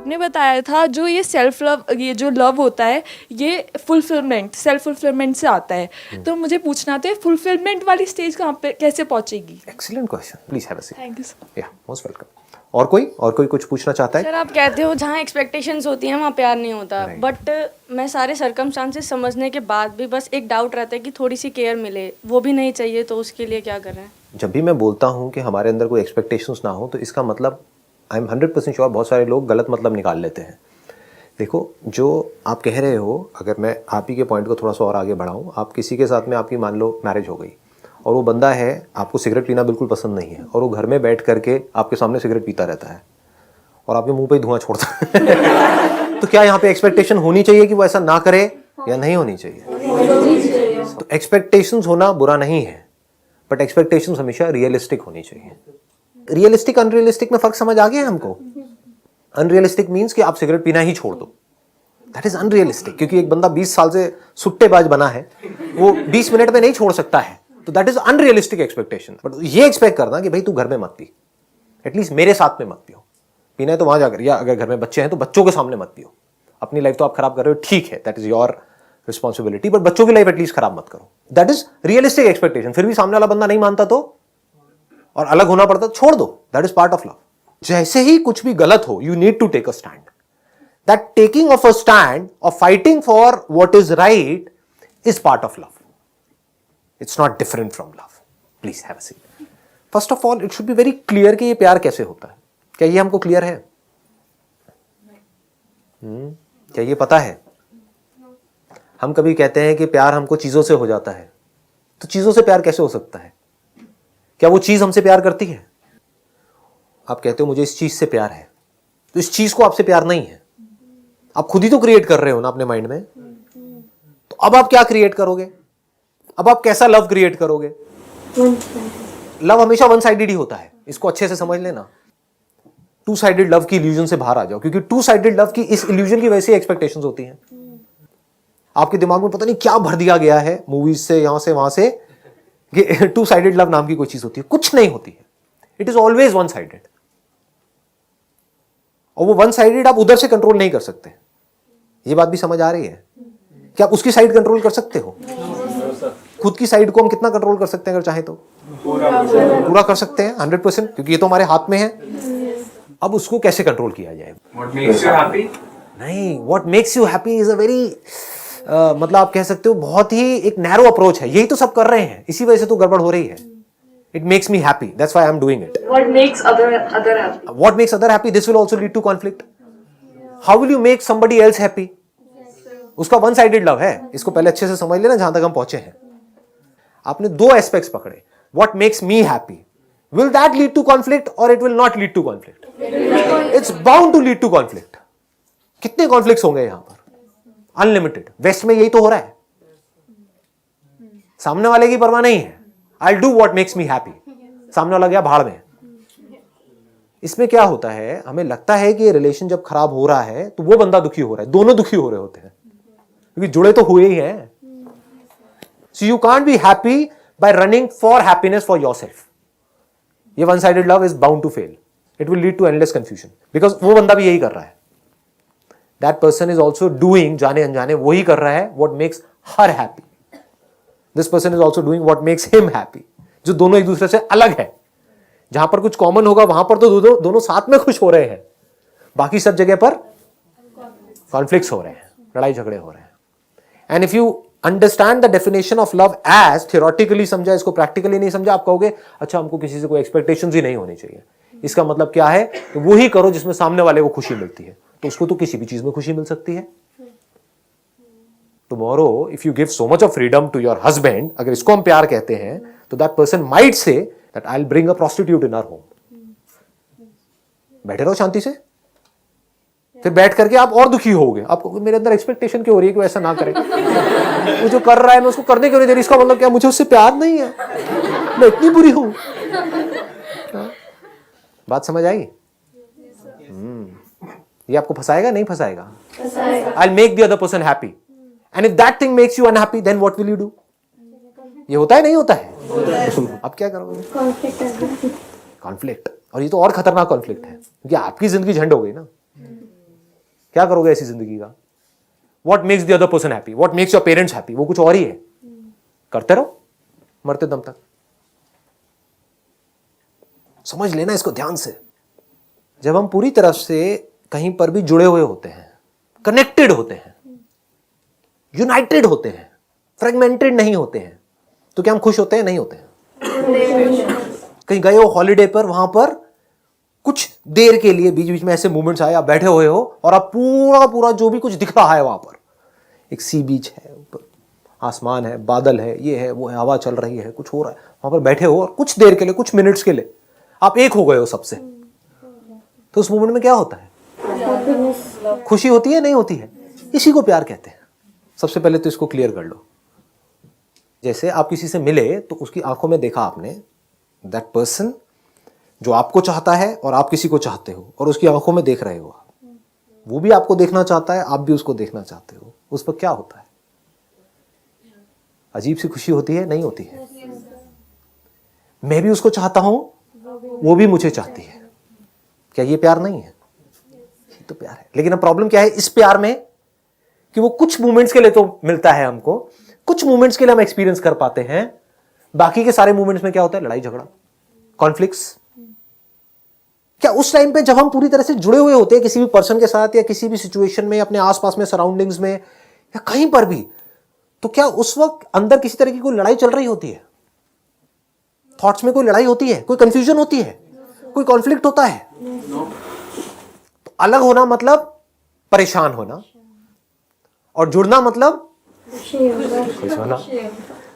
आपने बताया था जो ये सेल्फ लव, ये जो लव होता है ये फुलफिलमेंट, सेल्फ फुलफिलमेंट से आता है। तो मुझे पूछना था फुलफिलमेंट वाली स्टेज कहाँ पे कैसे पहुँचेगी? Excellent question, please have a seat. Thank you sir. या मोस्ट वेलकम। और कोई कुछ पूछना चाहता है? सर आप कहते हो जहाँ एक्सपेक्टेशंस होती हैं वहाँ प्यार नहीं होता, Right. बट मैं सारे सर्कमस्टांसेस समझने के बाद भी बस एक डाउट रहता है कि थोड़ी सी केयर मिले, वो भी नहीं चाहिए, तो उसके लिए क्या करें? जब भी मैं बोलता हूँ कि हमारे अंदर कोई एक्सपेक्टेशंस ना हो तो इसका मतलब आई एम 100% श्योर बहुत सारे लोग गलत मतलब निकाल लेते हैं। देखो, जो आप कह रहे हो, अगर मैं आप ही के पॉइंट को थोड़ा सा और आगे बढ़ाऊँ, आप किसी के साथ में आपकी मान लो मैरिज हो गई और वो बंदा है, आपको सिगरेट पीना बिल्कुल पसंद नहीं है और वो घर में बैठ करके आपके सामने सिगरेट पीता रहता है और आपके मुंह पे ही धुआं छोड़ता है तो क्या यहाँ पे एक्सपेक्टेशन होनी चाहिए कि वो ऐसा ना करे या नहीं होनी चाहिए? तो एक्सपेक्टेशंस होना बुरा नहीं है, बट एक्सपेक्टेशंस हमेशा रियलिस्टिक होनी चाहिए। रियलिस्टिक अनरियलिस्टिक में फर्क समझ आ गया हमको? अनरियलिस्टिक मीन्स कि आप सिगरेट पीना ही छोड़ दो, दैट इज अनरियलिस्टिक, क्योंकि एक बंदा 20 साल से सुट्टेबाज बना है, वो 20 मिनट में नहीं छोड़ सकता है, तो that is unrealistic expectation. But ये एक्सपेक्ट करना कि भाई तू घर में मत पी, एटलीस्ट मेरे साथ में मत पियो, पीना है तो वहां जाकर, या अगर घर में बच्चे हैं तो बच्चों के सामने मत पियो। अपनी लाइफ तो आप खराब कर रहे हो, ठीक है, that is your responsibility, but बच्चों की लाइफ एटलीस्ट खराब मत करो। That is realistic expectation. फिर भी सामने वाला बंदा नहीं मानता तो, और अलग होना पड़ता, छोड़ दो, that is part of love. जैसे ही कुछ भी गलत हो, you need to take a stand. That taking of a stand और fighting for what is right is part of love. It's not different from love. Please have a seat. First of all it should be very clear कि ये प्यार कैसे होता है। क्या ये हमको क्लियर है? क्या ये पता है? हम कभी कहते हैं कि प्यार हमको चीजों से हो जाता है, तो चीजों से प्यार कैसे हो सकता है? क्या वो चीज हमसे प्यार करती है? आप कहते हो मुझे इस चीज से प्यार है, तो इस चीज को आपसे प्यार नहीं है, आप खुद ही तो क्रिएट कर रहे हो ना अपने माइंड में। तो अब आप क्या क्रिएट करोगे? अब आप कैसा लव क्रिएट करोगे? लव हमेशा वन साइडेड ही होता है, इसको अच्छे से समझ लेना। टू साइडेड लव की इल्यूजन से बाहर आ जाओ, क्योंकि टू साइडेड लव की इस इल्यूजन की वजह से एक्सपेक्टेशंस होती हैं। आपके दिमाग में पता नहीं क्या भर दिया गया है मूवीज से, यहां से वहां से, कि टू साइडेड लव नाम की कोई चीज होती है। कुछ नहीं होती है, it is always one sided. और वो वन साइडेड आप उधर से कंट्रोल नहीं कर सकते। ये बात भी समझ आ रही है? क्या आप उसकी साइड कंट्रोल कर सकते हो? खुद की साइड को हम कितना कंट्रोल कर सकते हैं? अगर चाहे तो पूरा कर सकते हैं, 100%, क्योंकि ये तो हमारे हाथ में है। अब उसको कैसे कंट्रोल किया जाए? What makes you happy? नहीं, what makes you happy is a very, मतलब आप कह सकते हो बहुत ही एक नैरो अप्रोच है। यही तो सब कर रहे हैं, इसी वजह से तो गड़बड़ हो रही है। It makes me happy, that's why I am doing it. What makes other happy? What makes other happy? This will also lead to conflict. How will you make somebody else happy? उसका one sided love है। इसको पहले अच्छे से समझ लेना जहां तक हम पहुंचे हैं। आपने दो एस्पेक्ट्स पकड़े। What makes me happy? Will that lead to conflict or it will not lead to conflict? It's bound to lead to conflict. कितने कॉन्फ्लिक्ट्स होंगे यहां पर? अनलिमिटेड। वेस्ट में यही तो हो रहा है। सामने वाले की परवाह नहीं है। I'll do what makes me happy. सामने वाला गया भाड़ में। इसमें क्या होता है, हमें लगता है कि ये रिलेशन जब खराब हो रहा है तो वो बंदा दुखी हो रहा है, दोनों दुखी हो रहे होते हैं, क्योंकि जुड़े तो हुए ही हैं। So you can't be happy by running for happiness for yourself. ये one sided love is bound to fail. It will lead to endless confusion, because वो बंदा भी यही कर रहा है. That person is also doing, जाने अनजाने वही कर रहा है what makes her happy. This person is also doing what makes him happy. जो दोनों एक दूसरे से अलग है. जहां पर कुछ कॉमन होगा वहां पर तो दोनों साथ में खुश हो रहे हैं, बाकी सब जगह पर कॉन्फ्लिक्ट्स हो रहे हैं, लड़ाई झगड़े हो रहे हैं. And if you understand the definition of love as theoretically समझा, इसको प्रैक्टिकली नहीं समझा, आप कहोगे अच्छा हमको किसी से कोई एक्सपेक्टेशंस ही नहीं होनी चाहिए. इसका मतलब क्या है, तो वो ही करो जिसमें सामने वाले को खुशी मिलती है. तो उसको तो किसी भी चीज में खुशी मिल सकती है. Tomorrow if you give so much of freedom to your husband, अगर इसको हम प्यार कहते हैं, तो that person might say that I will bring a prostitute in our home. बैठे रहो शांति से. फिर बैठ करके आप और दुखी होगे. आपको मेरे अंदर एक्सपेक्टेशन क्यों हो रही है कि वो ऐसा ना करे. वो जो कर रहा है मैं उसको करने क्यों नहीं दे रही. इसका मतलब क्या, मुझे उससे प्यार नहीं है, मैं इतनी बुरी हूं. बात समझ आई? ये आपको फंसाएगा नहीं फंसाएगा? I will make the other person happy, and if that thing makes you unhappy then what will you do. ये होता है नहीं होता है? अब क्या करोगे? कॉन्फ्लिक्ट. और ये तो और खतरनाक कॉन्फ्लिक्ट है, क्योंकि आपकी जिंदगी झंड हो गई ना. क्या करोगे ऐसी जिंदगी का? What makes the other person happy, what makes your parents happy, वो कुछ और ही है। करते रहो मरते दम तक। समझ लेना इसको ध्यान से। जब हम पूरी तरफ से कहीं पर भी जुड़े हुए होते हैं, कनेक्टेड होते हैं, यूनाइटेड होते हैं, फ्रेगमेंटेड नहीं होते हैं, तो क्या हम खुश होते हैं? नहीं होते हैं। कहीं गए हो हॉलिडे पर, वहां पर कुछ देर के लिए बीच बीच में ऐसे मूवमेंट्स आए, आप बैठे हुए हो और आप पूरा पूरा जो भी कुछ दिख रहा है वहां पर, एक सी बीच है, ऊपर आसमान है, बादल है, ये है वो है, हवा चल रही है, कुछ हो रहा है, वहां पर बैठे हो और कुछ देर के लिए, कुछ मिनट्स के लिए आप एक हो गए हो सबसे, तो उस मोमेंट में क्या होता है? खुशी होती है? नहीं होती है? इसी को प्यार कहते हैं। सबसे पहले तो इसको क्लियर कर लो। जैसे आप किसी से मिले तो उसकी आंखों में देखा आपने, दैट पर्सन जो आपको चाहता है और आप किसी को चाहते हो और उसकी आंखों में देख रहे हो आप, वो भी आपको देखना चाहता है, आप भी उसको देखना चाहते हो, उस पर क्या होता है? अजीब सी खुशी होती है? नहीं होती है? मैं भी उसको चाहता हूं, वो भी मुझे चाहती है। क्या ये प्यार नहीं है? ये तो प्यार है। लेकिन अब प्रॉब्लम क्या है इस प्यार में कि वो कुछ मोमेंट्स के लिए तो मिलता है हमको, कुछ मोमेंट्स के लिए हम एक्सपीरियंस कर पाते हैं, बाकी के सारे मोमेंट्स में क्या होता है? लड़ाई झगड़ा, कॉन्फ्लिक्ट्स। क्या उस टाइम पे जब हम पूरी तरह से जुड़े हुए होते हैं किसी भी पर्सन के साथ या किसी भी सिचुएशन में, अपने आसपास में, सराउंडिंग्स में या कहीं पर भी, तो क्या उस वक्त अंदर किसी तरह की कोई लड़ाई चल रही होती है? थॉट्स में कोई लड़ाई होती है? कोई कंफ्यूजन होती है? कोई कॉन्फ्लिक्ट होता है? तो अलग होना मतलब परेशान होना और जुड़ना मतलब खुश होना।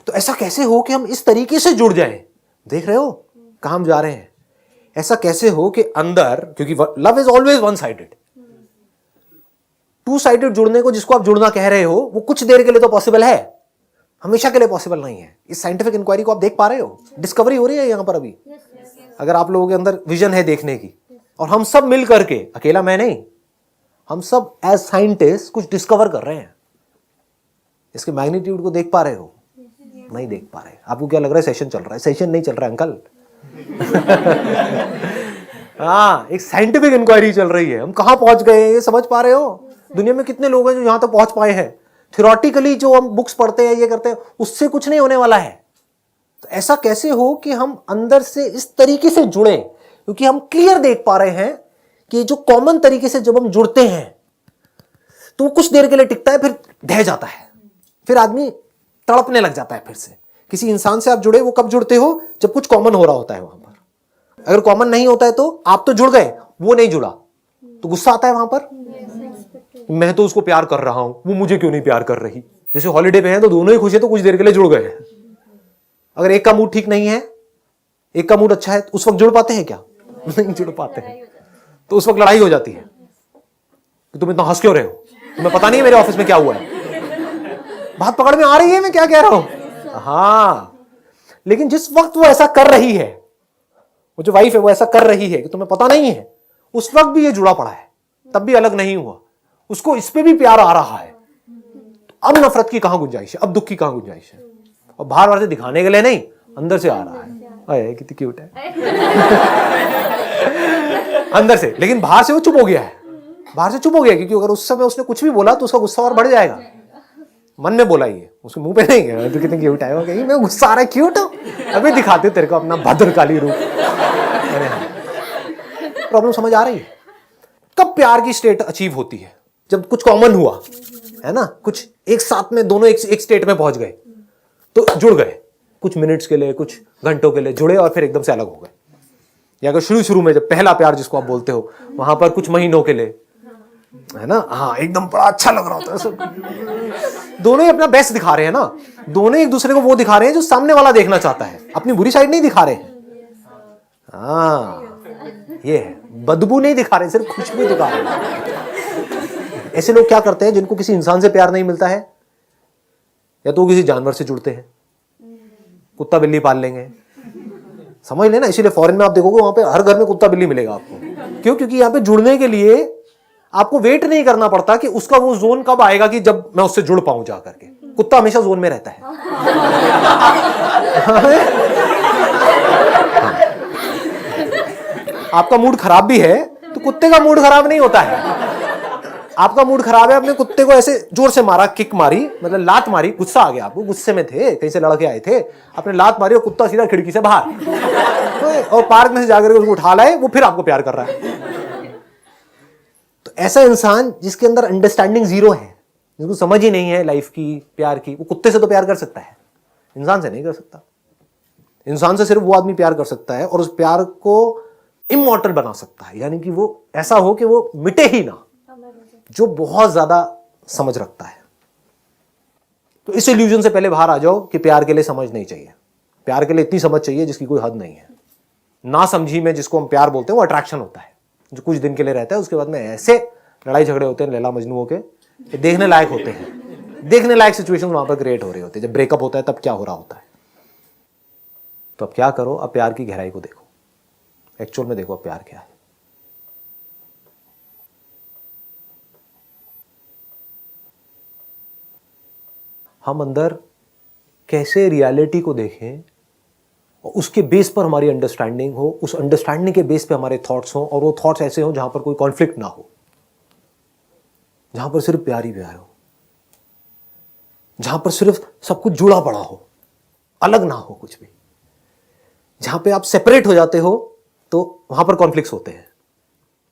तो ऐसा कैसे हो कि हम इस तरीके से जुड़ जाएं? देख रहे हो कहां हम जा रहे हैं? ऐसा कैसे हो कि अंदर, क्योंकि love is always one sided, two sided जुड़ने को जिसको आप जुड़ना कह रहे हो, वो कुछ देर के लिए तो पॉसिबल है, हमेशा के लिए पॉसिबल नहीं है। इस साइंटिफिक इंक्वायरी को आप देख पा रहे हो, डिस्कवरी हो रही है यहां पर अभी। अगर आप लोगों के अंदर विजन है देखने की, और हम सब मिल करके, अकेला मैं नहीं, हम सब एज साइंटिस्ट कुछ डिस्कवर कर रहे हैं। इसके मैग्नीट्यूड को देख पा रहे हो? नहीं देख पा रहे। आपको क्या लग रहा है सेशन चल रहा है? सेशन नहीं चल रहा है अंकल। हाँ, एक साइंटिफिक इंक्वायरी चल रही है। हम कहां पहुंच गए हैं ये समझ पा रहे हो? दुनिया में कितने लोग हैं जो यहां तक पहुंच पाए हैं? थियोरेटिकली जो हम बुक्स पढ़ते हैं, ये करते हैं, उससे कुछ नहीं होने वाला है। तो ऐसा कैसे हो कि हम अंदर से इस तरीके से जुड़े? क्योंकि हम क्लियर देख पा रहे हैं कि जो कॉमन तरीके से जब हम जुड़ते हैं तो वो कुछ देर के लिए टिकता है, फिर ढह जाता है, फिर आदमी तड़पने लग जाता है। फिर से किसी इंसान से आप जुड़े, वो कब जुड़ते हो? जब कुछ कॉमन हो रहा होता है वहां पर। अगर कॉमन नहीं होता है तो आप तो जुड़ गए, वो नहीं जुड़ा, तो गुस्सा आता है वहां पर। मैं तो उसको प्यार कर रहा हूं, वो मुझे क्यों नहीं प्यार कर रही? जैसे हॉलिडे पे हैं तो दोनों ही खुश है, तो कुछ देर के लिए जुड़ गए। अगर एक का मूड ठीक नहीं है, एक का मूड अच्छा है, तो उस वक्त जुड़ पाते हैं क्या? नहीं जुड़ पाते हैं। तो उस वक्त लड़ाई हो जाती है कि तुम इतना हंस क्यों रहे हो, तुम्हें पता नहीं है मेरे ऑफिस में क्या हुआ है? बात पकड़ में आ रही है मैं क्या कह रहा हूं? हाँ, लेकिन जिस वक्त वो ऐसा कर रही है, वो जो वाइफ है वो ऐसा कर रही है कि तुम्हें पता नहीं है, उस वक्त भी ये जुड़ा पड़ा है, तब भी अलग नहीं हुआ, उसको इस पे भी प्यार आ रहा है। तो अब नफरत की कहां गुंजाइश है? अब दुख की कहां गुंजाइश है? और बाहर से दिखाने के लिए नहीं, अंदर से आ रहा है। अरे कितनी क्यूट है अंदर से। लेकिन बाहर से वो चुप हो गया है, बाहर से चुप हो गया, क्योंकि अगर उस समय उसने कुछ भी बोला तो उसका गुस्सा और बढ़ जाएगा। मन में बोला, ये उसके मुंह पे नहीं गया, तो कितनी क्यूट है, कहीं मैं गुस्सा आ रहा है, क्यूट हो, अभी दिखाते हो तेरे को अपना भद्रकाली रूप। प्रॉब्लम समझ आ रही है? कब प्यार की स्टेट अचीव होती है? जब कुछ कॉमन हुआ है ना, कुछ एक साथ में दोनों एक स्टेट में पहुंच गए, तो जुड़ गए, कुछ मिनट्स के लिए, कुछ घंटों के लिए जुड़े और फिर एकदम से अलग हो गए। या अगर शुरू में जब पहला प्यार जिसको आप बोलते हो, वहां पर कुछ महीनों के लिए, है ना, हाँ, एकदम बड़ा अच्छा लग रहा होता है सब, दोनों ही अपना बेस्ट दिखा रहे हैं ना, दोनों एक दूसरे को वो दिखा रहे हैं जो सामने वाला देखना चाहता है, अपनी बुरी साइड नहीं दिखा रहे हैं। हाँ, ये है, बदबू नहीं दिखा रहे, सिर्फ खुशबू दिखा रहे हैं। ऐसे लोग क्या करते हैं जिनको किसी इंसान से प्यार नहीं मिलता है, या तो किसी जानवर से जुड़ते हैं, कुत्ता बिल्ली पाल लेंगे, समझ लेना। इसीलिए फॉरेन में आप देखोगे वहां पे हर घर में कुत्ता बिल्ली मिलेगा आपको। क्यों? क्योंकि यहाँ पे जुड़ने के लिए आपको वेट नहीं करना पड़ता कि उसका वो जोन कब आएगा कि जब मैं उससे जुड़ पाऊं जा करके। कुत्ता हमेशा जोन में रहता है। आपका मूड खराब भी है तो कुत्ते का मूड खराब नहीं होता है। आपका मूड खराब है, आपने कुत्ते को ऐसे जोर से मारा, किक मारी, मतलब लात मारी, गुस्सा आ गया आपको, गुस्से में थे, कहीं से लड़के आए थे, आपने लात मारी और कुत्ता सीधा खिड़की से बाहर, और पार्क में से जाकर उसको उठा लाए, वो फिर आपको प्यार कर रहा है। तो ऐसा इंसान जिसके अंदर अंडरस्टैंडिंग जीरो है, जिसको समझ ही नहीं है लाइफ की, प्यार की, वो कुत्ते से तो प्यार कर सकता है, इंसान से नहीं कर सकता। इंसान से सिर्फ वो आदमी प्यार कर सकता है और उस प्यार को इमॉर्टल बना सकता है, यानी कि वो ऐसा हो कि वो मिटे ही ना, जो बहुत ज्यादा समझ रखता है। तो इस इल्यूजन से पहले बाहर आ जाओ कि प्यार के लिए समझ नहीं चाहिए। प्यार के लिए इतनी समझ चाहिए जिसकी कोई हद नहीं है। ना समझी में जिसको हम प्यार बोलते हैं वो अट्रैक्शन होता है, जो कुछ दिन के लिए रहता है, उसके बाद में ऐसे लड़ाई झगड़े होते हैं लैला मजनू के, ये देखने लायक होते हैं, देखने लायक सिचुएशन वहां पर क्रिएट हो रही होती है। जब ब्रेकअप होता है तब क्या हो रहा होता है। तो अब क्या करो, अब प्यार की गहराई को देखो, एक्चुअल में देखो अब प्यार क्या है। हम अंदर कैसे रियलिटी को देखें और उसके बेस पर हमारी अंडरस्टैंडिंग हो, उस अंडरस्टैंडिंग के बेस पे हमारे थॉट्स हो, और वो थॉट्स ऐसे हो जहां पर कोई कॉन्फ्लिक्ट ना हो, जहां पर सिर्फ प्यार ही प्यार हो, जहां पर सिर्फ सब कुछ जुड़ा पड़ा हो, अलग ना हो कुछ भी। जहां पे आप सेपरेट हो जाते हो तो वहां पर कॉन्फ्लिक्ट्स होते हैं।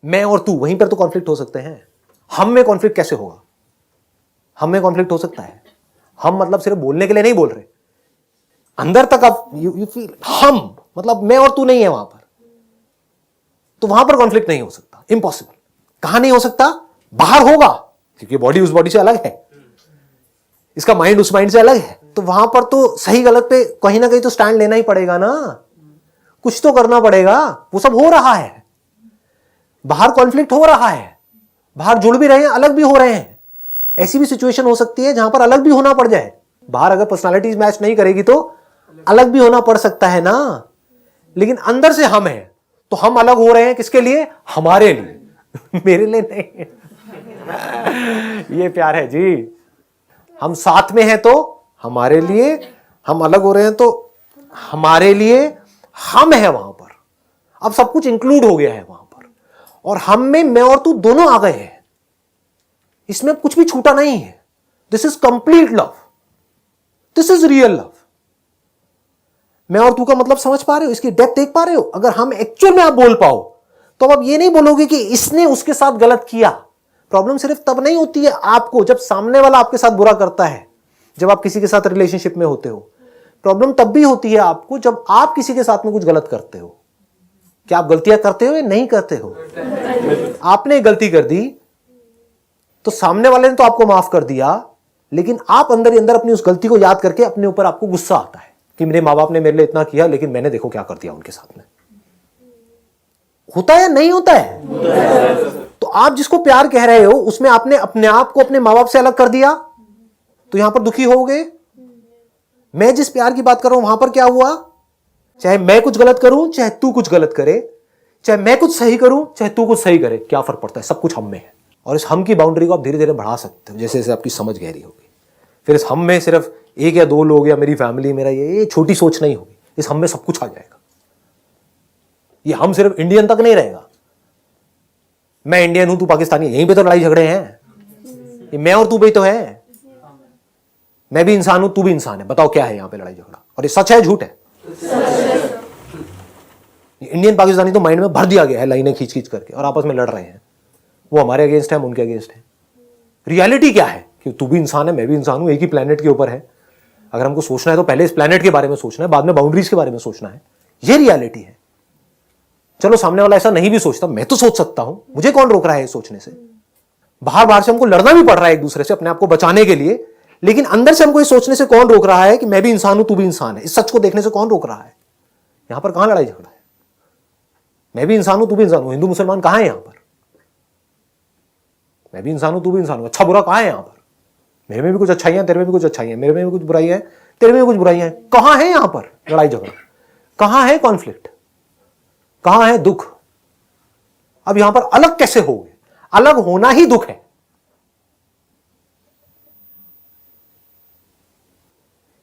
मैं और तू, वहीं पर तो कॉन्फ्लिक्ट हो सकते हैं। हम में कॉन्फ्लिक्ट कैसे होगा? हम में कॉन्फ्लिक्ट हो सकता है। हम मतलब सिर्फ बोलने के लिए नहीं बोल रहे, अंदर तक आप यू फील हम, मतलब मैं और तू नहीं है वहां पर, तो वहां पर कॉन्फ्लिक्ट नहीं हो सकता, इम्पॉसिबल। कहां नहीं हो सकता? बाहर होगा, क्योंकि बॉडी उस बॉडी से अलग है, इसका माइंड उस माइंड से अलग है। तो वहां पर तो सही गलत पे कहीं ना कहीं तो स्टैंड लेना ही पड़ेगा ना, कुछ तो करना पड़ेगा। वो सब हो रहा है, बाहर कॉन्फ्लिक्ट हो रहा है, बाहर जुड़ भी रहे हैं, अलग भी हो रहे हैं। ऐसी भी सिचुएशन हो सकती है जहां पर अलग भी होना पड़ जाए। बाहर अगर पर्सनालिटीज मैच नहीं करेगी तो अलग भी होना पड़ सकता है ना, लेकिन अंदर से हम हैं, तो हम अलग हो रहे हैं किसके लिए? हमारे लिए, मेरे लिए नहीं। ये प्यार है जी। हम साथ में हैं तो हमारे लिए, हम अलग हो रहे हैं तो हमारे लिए, हम है वहां पर। अब सब कुछ इंक्लूड हो गया है वहां पर, और हम में मैं और तू दोनों आ गए हैं, इसमें कुछ भी छूटा नहीं है। This is complete love, this is real love. मैं और तू का मतलब समझ पा रहे हो, इसकी डेप्थ देख पा रहे हो? अगर हम एक्चुअल में आप बोल पाओ तो अब ये नहीं बोलोगे कि इसने उसके साथ गलत किया। प्रॉब्लम सिर्फ तब नहीं होती है आपको जब सामने वाला आपके साथ बुरा करता है, जब आप किसी के साथ रिलेशनशिप में होते हो। प्रॉब्लम तब भी होती है आपको जब आप किसी के साथ में कुछ गलत करते हो। क्या आप गलतियां करते हो या नहीं करते हो? आपने गलती कर दी तो सामने वाले ने तो आपको माफ कर दिया, लेकिन आप अंदर ही अंदर अपनी उस गलती को याद करके अपने ऊपर आपको गुस्सा आता है कि मेरे माँ बाप ने मेरे लिए इतना किया, लेकिन मैंने देखो क्या कर दिया उनके साथ में। होता है या नहीं होता है? तो आप जिसको प्यार कह रहे हो उसमें आपने अपने आप को अपने माँ बाप से अलग कर दिया, तो यहां पर दुखी होगे। मैं जिस प्यार की बात कर रहा हूं वहां पर क्या हुआ? चाहे मैं कुछ गलत करूं, चाहे तू कुछ गलत करे, चाहे मैं कुछ सही करूं, चाहे तू कुछ सही करे, क्या फर्क पड़ता है? सब कुछ हम में है। और इस हम की बाउंड्री को आप धीरे धीरे बढ़ा सकते हो जैसे जैसे आपकी समझ गहरी होगी। फिर इस हम में सिर्फ एक या दो लोग या मेरी फैमिली, मेरा ये छोटी सोच नहीं होगी। इस हम में सब कुछ आ जाएगा। ये हम सिर्फ इंडियन तक नहीं रहेगा, मैं इंडियन हूं तू पाकिस्तानी, यहीं पे तो लड़ाई झगड़े हैं। ये मैं और तू भी तो है, मैं भी इंसान हूं तू भी इंसान है। बताओ क्या है यहां पे लड़ाई झगड़ा? और ये सच है झूठ है? इंडियन पाकिस्तानी तो माइंड में भर दिया गया है लाइनें खींच खींच करके, और आपस में लड़ रहे हैं। वो हमारे अगेंस्ट है, हम उनके अगेंस्ट है। रियलिटी क्या है कि तू भी इंसान है, मैं भी इंसान हूं, एक ही प्लेनेट के ऊपर है। अगर हमको सोचना है तो पहले इस प्लेनेट के बारे में सोचना है, बाद में बाउंड्रीज के बारे में सोचना है। ये रियलिटी है। चलो सामने वाला ऐसा नहीं भी सोचता, मैं तो सोच सकता हूं, मुझे कौन रोक रहा है सोचने से? बाहर से हमको लड़ना भी पड़ रहा है एक दूसरे से अपने आप को बचाने के लिए, लेकिन अंदर से हमको ये सोचने से कौन रोक रहा है कि मैं भी इंसान हूं तू भी इंसान है? इस सच को देखने से कौन रोक रहा है? यहां पर कहां लड़ाई झगड़ा है? मैं भी इंसान हूं तू भी इंसान हूं। हिंदू मुसलमान कहां है यहां पर? मैं भी इंसान हूं तू भी इंसान हूं। अच्छा बुरा कहां है यहां पर? मेरे में भी कुछ अच्छाइयां, तेरे में भी कुछ अच्छाइयां, मेरे में भी कुछ बुराइयां, तेरे में भी कुछ बुराइयां। कहां है यहां पर लड़ाई झगड़ा? कहां है कॉन्फ्लिक्ट? कहां है दुख? अब यहां पर अलग कैसे हो गए? अलग होना ही दुख है।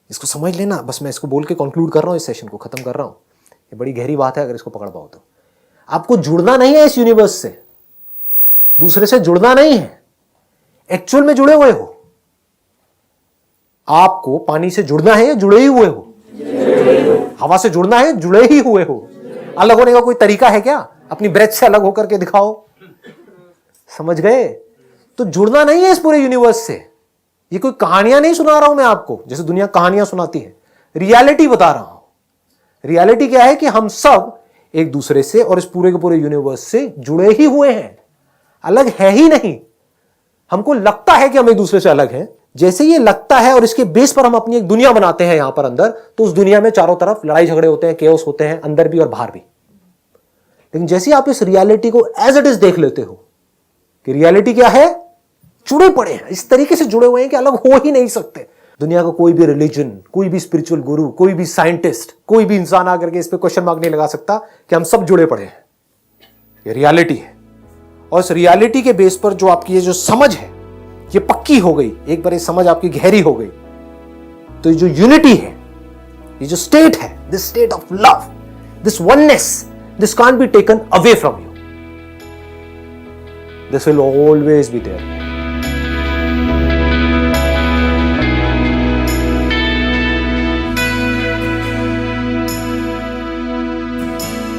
इसको समझ लेना। बस मैं इसको बोल के कंक्लूड कर रहा हूं, इस सेशन को खत्म कर रहा हूं। ये बड़ी गहरी बात है, अगर इसको पकड़ पाओ तो। आपको जुड़ना नहीं है इस यूनिवर्स से, दूसरे से जुड़ना नहीं है, एक्चुअल में जुड़े हुए हो? आपको पानी से जुड़ना है या जुड़े ही हुए हो? हवा से जुड़ना है, जुड़े ही हुए हो। अलग होने का कोई तरीका है क्या? अपनी ब्रेथ से अलग होकर के दिखाओ। समझ गए? तो जुड़ना नहीं है इस पूरे यूनिवर्स से। ये कोई कहानियां नहीं सुना रहा हूं मैं आपको, जैसे दुनिया कहानियां सुनाती है। रियलिटी बता रहा हूं। रियलिटी क्या है कि हम सब एक दूसरे से और इस पूरे के पूरे यूनिवर्स से जुड़े ही हुए हैं, अलग है ही नहीं। हमको लगता है कि हम एक दूसरे से अलग हैं। जैसे ये लगता है और इसके बेस पर हम अपनी एक दुनिया बनाते हैं यहां पर अंदर, तो उस दुनिया में चारों तरफ लड़ाई झगड़े होते हैं, केओस होते हैं, अंदर भी और बाहर भी। लेकिन जैसे आप इस रियलिटी को एज इट इज देख लेते हो कि रियलिटी क्या है, जुड़े पड़े हैं, इस तरीके से जुड़े हुए हैं कि अलग हो ही नहीं सकते। दुनिया का कोई भी रिलीजन, कोई भी स्पिरिचुअल गुरु, कोई भी साइंटिस्ट, कोई भी इंसान आकर के इस पे क्वेश्चन मार्क नहीं लगा सकता कि हम सब जुड़े पड़े हैं। ये रियलिटी है। और इस रियलिटी के बेस पर जो आपकी ये जो समझ है ये पक्की हो गई, एक बार ये समझ आपकी गहरी हो गई, तो ये जो यूनिटी है, ये जो स्टेट है, this state of love, this oneness, this can't be taken away from you, this will always be there.